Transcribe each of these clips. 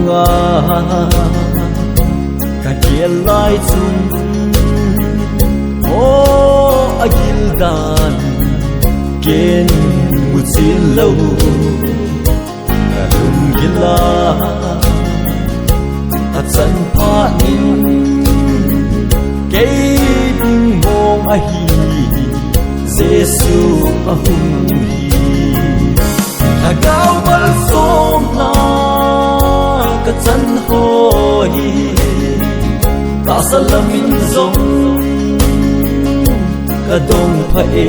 nga ka kiel lai chun o agil dan ken mutil lo ka lum gila at san pa in kay ding mong ahi Giêsu ahung hi agaw bal som na ka chan hoi ka salamin zong ka dong pha e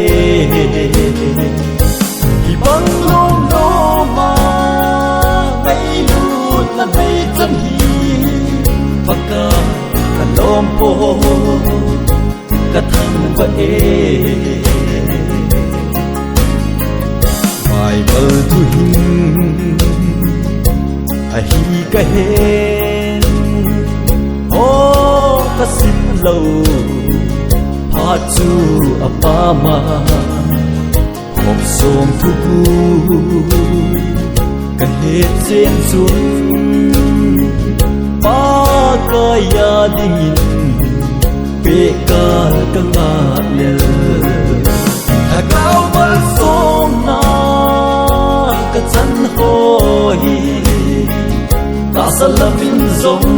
hi bang lom lo ma mai lut na mai chan hi paka ka lom po ka thang pha e Bible tu hin ahi ka hen o ka sim lo ha chu apama hop som thu ka het chen chun pa ka ya ding pe ka nga le agaw mal som na ka chan hoi ka salamin zong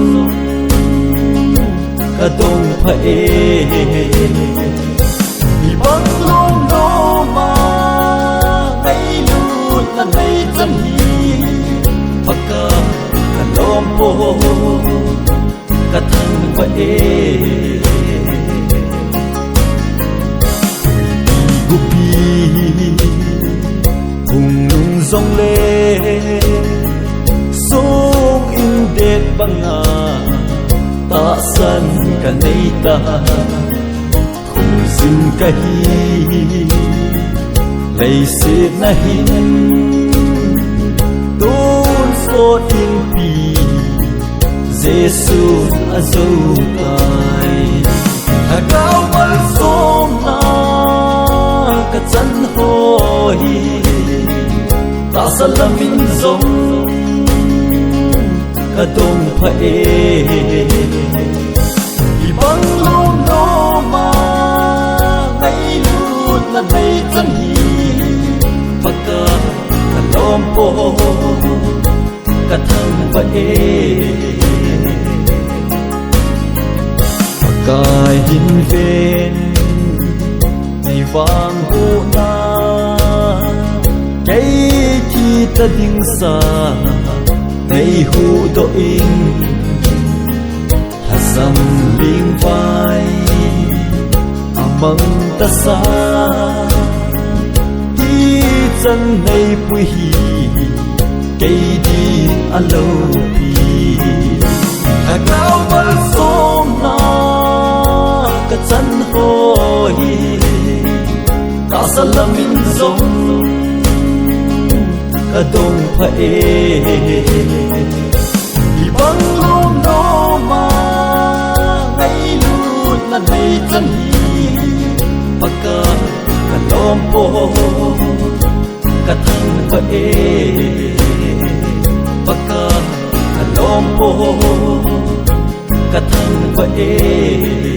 ka dong pha e hi bang lom no ma kai lut na nei chan hi paka ka lom po ka thang pha e gupi hùng lung rong lê sông in đệt băng à ta sân cả nay ta khổ xin cả hi lấy xếp na hin tôn số in pi Giêsu a dâu tai a cao bal som na ka chan hoi ta salamin zong ka dong pha e hi bang lom no ma ngai lut na nei chan hi paka ka lom po ka thang pha e paka hin ven nei wang hu na cái chi ta ding sa nei hu do in hasam ling vai amang ta sa ti chan nei pui hi cái đi alo pi agaw bal som na ka chan hoi ka salamin zong ka dong pha e hi bang lom no ma ngai lut na nei chan hi paka ka lom po ka thang pha e paka ka lom po ka thang pha e